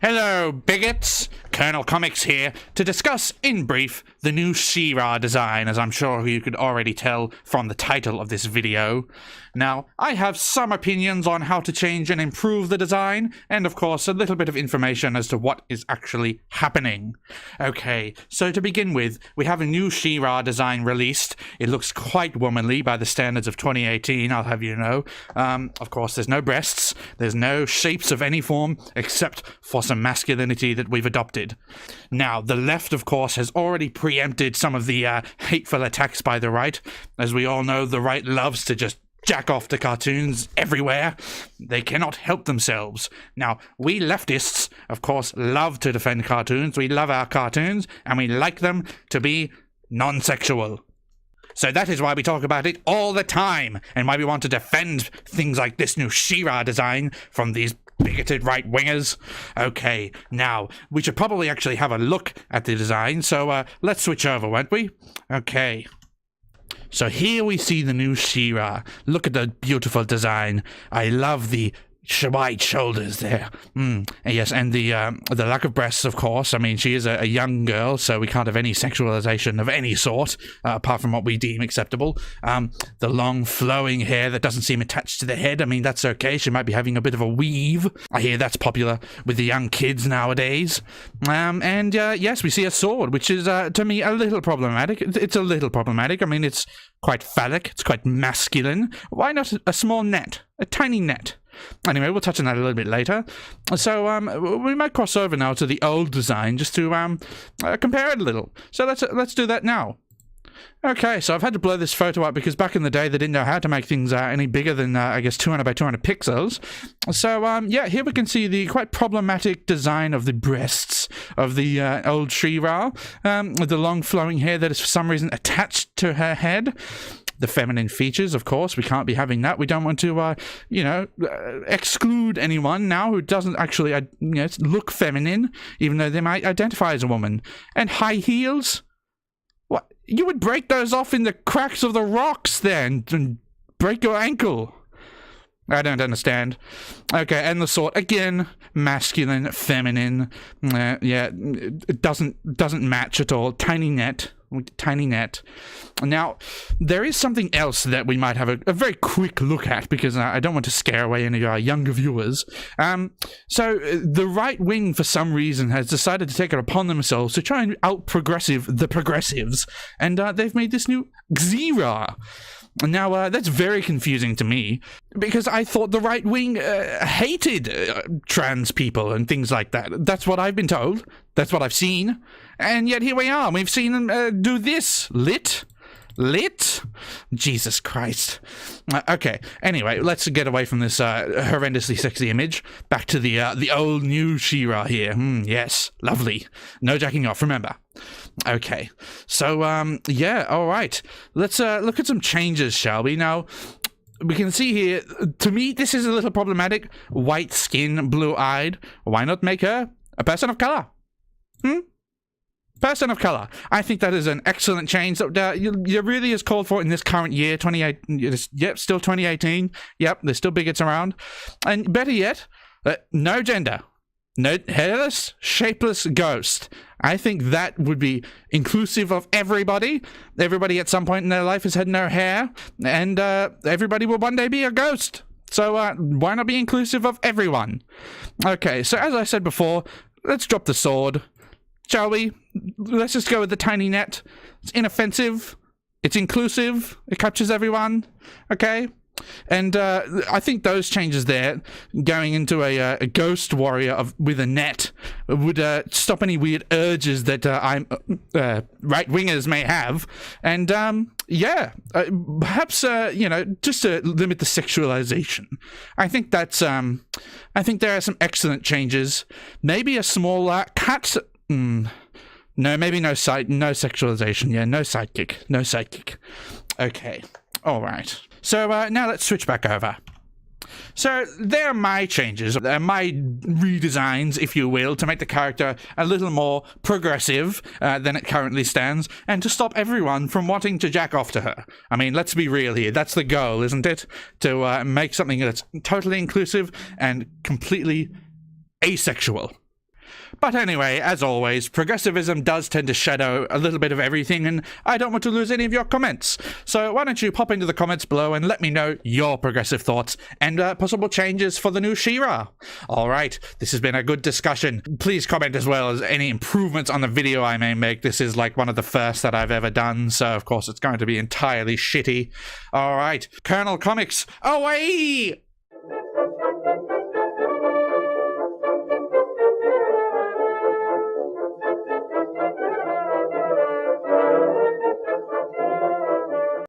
Hello, bigots! Colonel Comics here to discuss, in brief, the new She-Ra design, as I'm sure you could already tell from the title of this video. Now, I have some opinions on how to change and improve the design, and of course, a little bit of information as to what is actually happening. Okay, so to begin with, we have a new She-Ra design released. It looks quite womanly by the standards of 2018, I'll have you know. Of course, there's no breasts, there's no shapes of any form, except for some masculinity that we've adopted. Now, the left, of course, has already preempted some of the hateful attacks by the right. As we all know, the right loves to just jack off to cartoons everywhere. They cannot help themselves. Now, we leftists, of course, love to defend cartoons. We love our cartoons, and we like them to be non-sexual. So that is why we talk about it all the time, and why we want to defend things like this new She-Ra design from these bigoted right-wingers. Okay, now, we should probably actually have a look at the design, so let's switch over, won't we? Okay. So here we see the new She-Ra. Look at the beautiful design. I love the wide shoulders there. Yes, and the lack of breasts, of course. I mean, she is a young girl, so we can't have any sexualization of any sort, apart from what we deem acceptable. The long flowing hair that doesn't seem attached to the head, I mean, that's okay. She might be having a bit of a weave. I hear that's popular with the young kids nowadays. Yes, we see a sword, which is, to me, a little problematic. It's a little problematic. I mean, it's quite phallic. It's quite masculine. Why not a small net? A tiny net? Anyway, we'll touch on that a little bit later. So, we might cross over now to the old design just to compare it a little. So let's do that now. Okay, so I've had to blur this photo up because back in the day they didn't know how to make things any bigger than, I guess, 200 by 200 pixels. So, yeah, here we can see the quite problematic design of the breasts of the old She-Ra, with the long flowing hair that is for some reason attached to her head. The feminine features, of course, we can't be having that. We don't want to, exclude anyone now who doesn't actually, look feminine, even though they might identify as a woman. And high heels? What? You would break those off in the cracks of the rocks then, and break your ankle. I don't understand. Okay, and the sword, again, masculine, feminine. Yeah, it doesn't match at all. Tiny net. Now, there is something else that we might have a very quick look at, because I don't want to scare away any of our younger viewers. So, the right wing, for some reason, has decided to take it upon themselves to try and out-progressive the progressives, and they've made this new She-Ra. Now, that's very confusing to me, because I thought the right wing hated trans people and things like that. That's what I've been told. That's what I've seen. And yet here we are. We've seen them do this. Lit? Jesus Christ. Okay, anyway, let's get away from this horrendously sexy image. Back to the old new She-Ra here. Yes, lovely. No jacking off, remember. Okay, so, yeah, alright. Let's look at some changes, shall we? Now, we can see here, to me, this is a little problematic. White skin, blue-eyed. Why not make her a person of color? Person of color. I think that is an excellent change that really is called for in this current year, 28. Yep, still 2018. Yep, there's still bigots around. And better yet, no gender. No hairless, shapeless ghost. I think that would be inclusive of everybody. Everybody at some point in their life has had no hair, and everybody will one day be a ghost. So why not be inclusive of everyone? Okay, so as I said before, let's drop the sword. Shall we? Let's just go with the tiny net. It's inoffensive. It's inclusive. It captures everyone. Okay? And I think those changes there, going into a ghost warrior with a net, would stop any weird urges that right-wingers may have. And, yeah, perhaps, just to limit the sexualization. I think that's, I think there are some excellent changes. Maybe a small cat... No, maybe no sexualization. Yeah, no sidekick. Okay, all right. So now let's switch back over. So there are my changes, my redesigns, if you will, to make the character a little more progressive than it currently stands, and to stop everyone from wanting to jack off to her. I mean, let's be real here. That's the goal, isn't it? To make something that's totally inclusive and completely asexual. But anyway, as always, progressivism does tend to shadow a little bit of everything, and I don't want to lose any of your comments. So why don't you pop into the comments below and let me know your progressive thoughts and possible changes for the new She-Ra. Alright, this has been a good discussion. Please comment as well as any improvements on the video I may make. This is like one of the first that I've ever done, so of course it's going to be entirely shitty. Alright, Colonel Comics, away!